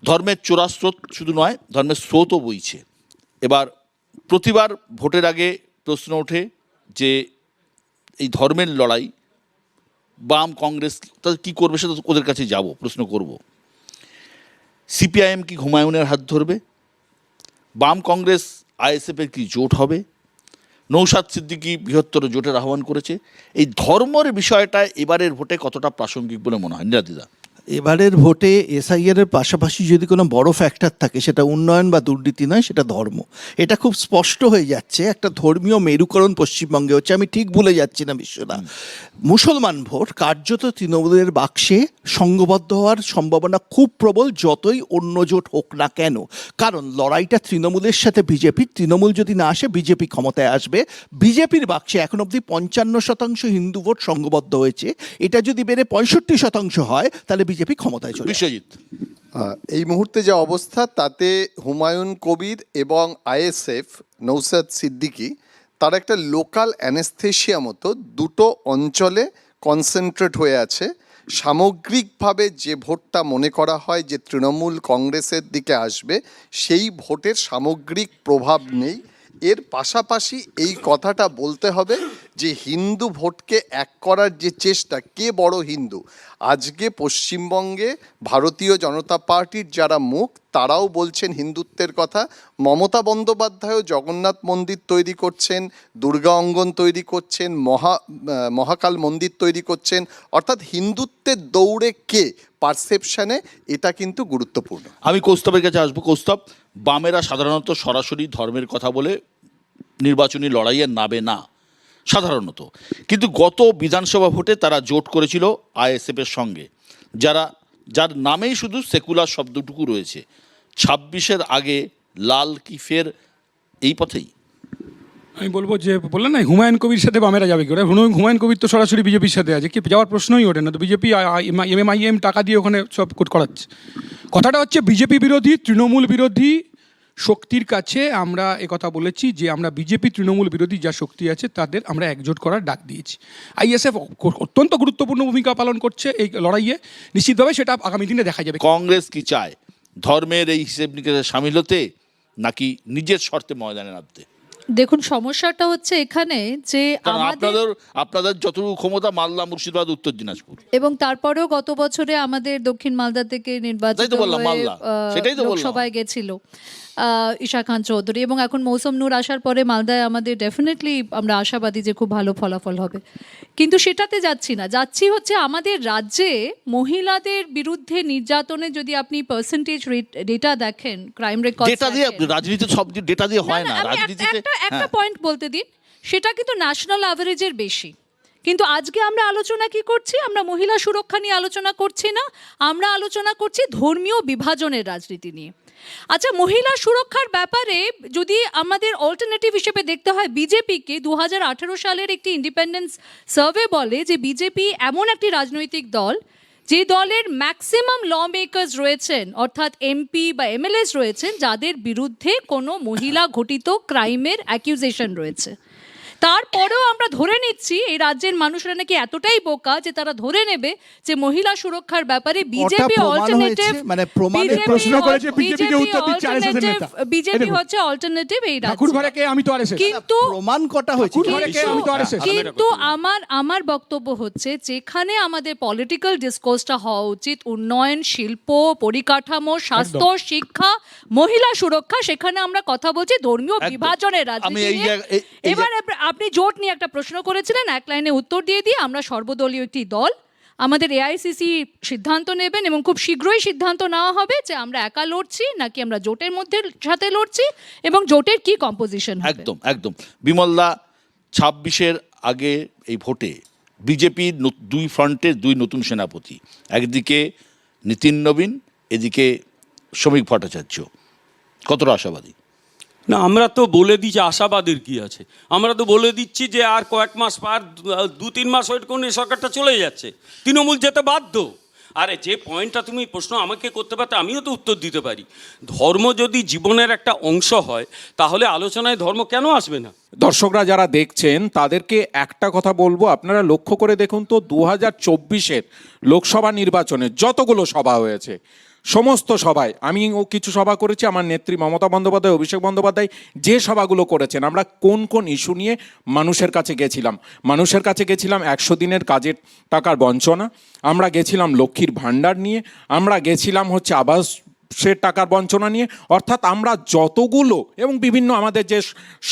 ধর্মের চোরাস্রোত শুধু নয়, ধর্মের স্রোতও বইছে। এবার প্রতিবার ভোটের আগে প্রশ্ন ওঠে যে এই ধর্মের লড়াই বাম কংগ্রেস তাদের কী করবে, সেটা ওদের কাছে যাব, প্রশ্ন করব। সিপিআইএম কি হুমায়ুনের হাত ধরবে? বাম কংগ্রেস আইএসএফের কি জোট হবে? নৌশাদ সিদ্দিকী বৃহত্তর জোটের আহ্বান করেছে। এই ধর্মের বিষয়টা এবারের ভোটে কতটা প্রাসঙ্গিক বলে মনে হয় নীলাদিদা? এবারের ভোটে এসআইআর এর পাশাপাশি যদি কোনো বড় ফ্যাক্টর থাকে, সেটা উন্নয়ন বা দুর্নীতি নয়, সেটা ধর্ম। এটা খুব স্পষ্ট হয়ে যাচ্ছে। একটা ধর্মীয় মেরুকরণ পশ্চিমবঙ্গে হচ্ছে, আমি ঠিক ভুলে যাচ্ছি না বিশ্বনা। মুসলমান ভোট কার্যত তৃণমূলের বাক্সে সংঘবদ্ধ হওয়ার সম্ভাবনা খুব প্রবল, যতই অন্য জোট হোক না কেন। কারণ লড়াইটা তৃণমূলের সাথে বিজেপির। তৃণমূল যদি না আসে, বিজেপি ক্ষমতায় আসবে। বিজেপির বাক্সে এখন অবধি 55% হিন্দু ভোট সংঘবদ্ধ হয়েছে। এটা যদি বেড়ে 65% হয়, তাহলে বিজেপি ক্ষমতায় চলে। বিশ্বজিৎ, এই মুহূর্তে যে অবস্থা, তাতে হুমায়ুন কবির এবং আইএসএফ নৌশাদ সিদ্দিকী তার একটা লোকাল অ্যানেস্থেশিয়া মতো দুটো অঞ্চলে কনসেন্ট্রেট হয়ে আছে। সামগ্রিকভাবে যে ভোটটা মনে করা হয় যে তৃণমূল কংগ্রেসের দিকে আসবে, সেই ভোটের সামগ্রিক প্রভাব নেই। এর পাশাপাশি এই কথাটা বলতে হবে যে হিন্দু ভোটকে এক করার যে চেষ্টা, কে বড় হিন্দু, আজকে পশ্চিমবঙ্গে ভারতীয় জনতা পার্টির যারা মুখ, তারাও বলছেন হিন্দুত্বের কথা। মমতা বন্দ্যোপাধ্যায়ও জগন্নাথ মন্দির তৈরি করছেন, দুর্গা অঙ্গন তৈরি করছেন, মহাকাল মন্দির তৈরি করছেন। অর্থাৎ হিন্দুত্বের দৌড়ে কে, পারসেপশানে এটা কিন্তু গুরুত্বপূর্ণ। আমি কৌস্তবের কাছে আসবো। কৌস্তব, বামেরা সাধারণত সরাসরি ধর্মের কথা বলে নির্বাচনী লড়াইয়ে নাবে না সাধারণত, কিন্তু গত বিধানসভা ভোটে তারা জোট করেছিল আইএসএফের সঙ্গে, যার নামেই শুধু সেকুলার শব্দটুকু রয়েছে। 26-এর আগে লাল কি ফের এই পথেই? আমি বলবো যে বললেন না হুমায়ুন কবির সাথে বামেরা যাবে কি, হুমায়ুন কবির তো সরাসরি বিজেপির সাথে আছে, কি যাওয়ার প্রশ্নই ওঠে না। তো বিজেপি এমআইএম টাকা দিয়ে ওখানে সব করাচ্ছে। কথাটা হচ্ছে বিজেপি বিরোধী, তৃণমূল বিরোধী শক্তির কাছে আমরা একথা বলেছি যে আমরা বিজেপি তৃণমূল বিরোধী যা শক্তি আছে তাদের আমরা একজোট করার ডাক দিয়েছি। আইএসএফ অত্যন্ত গুরুত্বপূর্ণ ভূমিকা পালন করছে এই লড়াইয়ে। নিশ্চিতভাবে সেটা আগামী দিনে দেখা যাবে। কংগ্রেস কি চায় ধর্মের এই হিসেব নিকেশে সামিল হতে, নাকি নিজের শর্তে ময়দানে নামতে? দেখুন, সমস্যাটা হচ্ছে এখানে যে আপনাদের যতটুকু ক্ষমতা মালদা, মুর্শিদাবাদ, উত্তর দিনাজপুর, এবং তারপরেও গত বছরে আমাদের দক্ষিণ মালদা থেকে নির্বাচিত লোকসভায় গেছিল ঈশা খান চৌধুরী, এবং এখন মৌসুম নূর আসার পরে মালদায় আমাদের ডেফিনেটলি আমরা আশাবাদী যে খুব ভালো ফলাফল হবে। কিন্তু সেটাতে যাচ্ছি হচ্ছে আমাদের রাজ্যে মহিলাদের বিরুদ্ধে নির্যাতনে যদি আপনি পার্সেন্টেজ ডেটা দেখেন, ক্রাইম রেকর্ড, ডেটা দিয়ে রাজনীতি সব ডেটা দিয়ে হয় না। রাজনীতিতে একটা পয়েন্ট বলতে দিন, সেটা কিন্তু ন্যাশনাল অ্যাভারেজের বেশি। কিন্তু আজকে আমরা আলোচনা কি করছি? আমরা মহিলা সুরক্ষা নিয়ে আলোচনা করছি না, আমরা আলোচনা করছি ধর্মীয় বিভাজনের রাজনীতি নিয়ে। আচ্ছা, মহিলা সুরক্ষার ব্যাপারে যদি আমাদের অল্টারনেটিভ হিসেবে দেখতে হয় বিজেপিকে, 2018 সালের একটি ইন্ডিপেন্ডেন্স সার্ভে বলে যে বিজেপি এমন একটি রাজনৈতিক দল যে দলের ম্যাক্সিমাম ল মেকার্স রয়েছেন, অর্থাৎ এমপি বা এমএলএস রয়েছেন, যাদের বিরুদ্ধে কোনো মহিলা ঘটিত ক্রাইমের অ্যাকিউজেশন রয়েছে। তারপরেও আমরা ধরে নিচ্ছি এই রাজ্যের মানুষরা নাকি এতটাই বোকা যে তারা ধরে নেবে যে মহিলা সুরক্ষার ব্যাপারে বিজেপি অল্টারনেটিভ, বিজেপি হচ্ছে অল্টারনেটিভ এই রাজ্যে। কিন্তু প্রমাণ কটা হয়েছে, কিন্তু আমার বক্তব্য হচ্ছে যেখানে আমাদের পলিটিক্যাল ডিসকোর্সটা হওয়া উচিত উন্নয়ন, শিল্প, পরিকাঠামো, স্বাস্থ্য, শিক্ষা, মহিলা সুরক্ষা, সেখানে আমরা কথা বলছি ধর্মীয় বিভাজনের রাজনীতি নিয়ে। এবার আপনি জোট নিয়ে একটা প্রশ্ন করেছিলেন, এক লাইনে উত্তর দিয়ে দিয়ে আমরা সর্বদলীয় একটি দল, আমাদের এআইসিসি সিদ্ধান্ত নেবেন এবং খুব শীঘ্রই সিদ্ধান্ত নেওয়া হবে যে আমরা একা লড়ছি নাকি আমরা জোটের মধ্যে সাথে লড়ছি এবং জোটের কি কম্পোজিশন হবে। একদম একদম। বিমলদা, 26-এর আগে এই ভোটে বিজেপির দুই ফ্রন্টের দুই নতুন সেনাপতি, একদিকে নীতিন নবীন, এদিকে শ্রমিক ভট্টাচার্য, কতটা আশাবাদী? না, আমরা তো বলে দিচ্ছি আশাবাদের কি আছে, আমরা তো বলে দিচ্ছি যে আর কয়েক মাস, আর 2-3 মাস ওয়েট করুন, এই সরকারটা চলে যাচ্ছে, তৃণমূল যেতে বাধ্য। আরে যে পয়েন্টটা তুমি প্রশ্ন আমাকে করতে পারতে, আমিও তো উত্তর দিতে পারি। ধর্ম যদি জীবনের একটা অংশ হয়, তাহলে আলোচনায় ধর্ম কেন আসবে না? দর্শকরা যারা দেখছেন তাদেরকে একটা কথা বলবো, আপনারা লক্ষ্য করে দেখুন তো 2024-এর লোকসভা নির্বাচনে যতগুলো সভা হয়েছে সমস্ত সভায়, আমিও কিছু সভা করেছি, আমার নেত্রী মমতা বন্দ্যোপাধ্যায়, অভিষেক বন্দ্যোপাধ্যায় যে সভাগুলো করেছেন, আমরা কোন কোন ইস্যু নিয়ে মানুষের কাছে গেছিলাম। মানুষের কাছে গেছিলাম 100 দিনের কাজের টাকার বঞ্চনা, আমরা গেছিলাম লক্ষ্মীর ভাণ্ডার নিয়ে, আমরা গেছিলাম হচ্ছে আবাসের টাকার বঞ্চনা নিয়ে, অর্থাৎ আমরা যতগুলো এবং বিভিন্ন আমাদের যে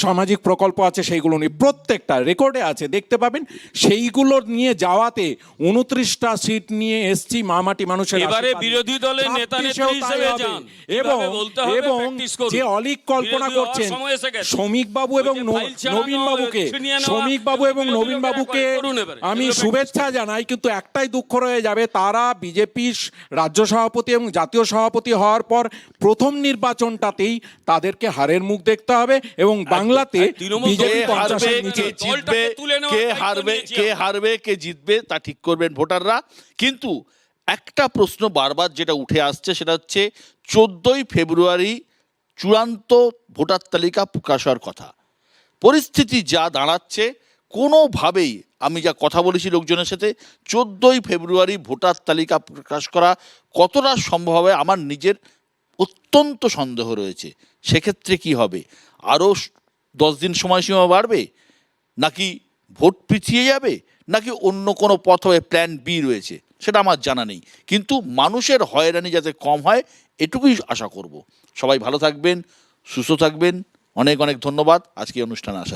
সামাজিক প্রকল্প আছে সেইগুলো নিয়ে, প্রত্যেকটা রেকর্ডে আছে, দেখতে পাবেন। সেইগুলো নিয়ে যাওয়াতে 29টা সিট নিয়ে এসছি মামাটি মানুষের এবারে আশীর্বাদে। বিরোধী দলের নেতা নেত্রী 36 তাই হিসেবে হবে। যান। এবং এভাবে বলতে হবে, এবং practice করুন। যে অলিক কল্পনা বিরোধী হওয়ার করছেন সময় এসে গেছে। শ্রমিক বাবু এবং ওই যে ফাইল চালানো, নবীন বাবুকে, ছিনিয়ে নেওয়া, শ্রমিক বাবু এবং বিরোধী নবীন লোকেরা বাবুকে করুন এবারে। আমি এগুলো শুভেচ্ছা জানাই, কিন্তু একটাই দুঃখ রয়ে যাবে, তারা বিজেপির রাজ্য সভাপতি এবং জাতীয় সভাপতি হওয়ার পর প্রথম নির্বাচনটাতেই তাদেরকে হারের মুখ দেখতে হবে এবং বাংলাতে আর তৃণমূল বিজেপি কে হারবে 50-এর নিচে। কে জিতবে, দলটাকে তুলে নেওয়ার কে দায়িত্ব হারবে নিয়েছি কে আমরা। হারবে কে জিতবে তা ঠিক করবেন ভোটাররা। কিন্তু একটা প্রশ্ন বারবার যেটা উঠে আসছে সেটা হচ্ছে 14ই ফেব্রুয়ারি চূড়ান্ত ভোটার তালিকা প্রকাশ হওয়ার কথা। পরিস্থিতি যা দাঁড়াচ্ছে, কোনোভাবেই আমি যা কথা বলেছি লোকজনের সাথে, 14ই ফেব্রুয়ারি ভোটার তালিকা প্রকাশ করা কতটা সম্ভব হবে আমার নিজের অত্যন্ত সন্দেহ রয়েছে। সেক্ষেত্রে কি হবে? আরও 10 দিন সময়সীমা বাড়বে, নাকি ভোট পিছিয়ে যাবে, নাকি অন্য কোনো পথ হয়ে প্ল্যান বি রয়েছে, সেটা আমার জানা নেই। কিন্তু মানুষের হয়রানি যাতে কম হয় এটুকুই আশা করব। সবাই ভালো থাকবেন, সুস্থ থাকবেন। অনেক অনেক ধন্যবাদ আজকে অনুষ্ঠানে আসার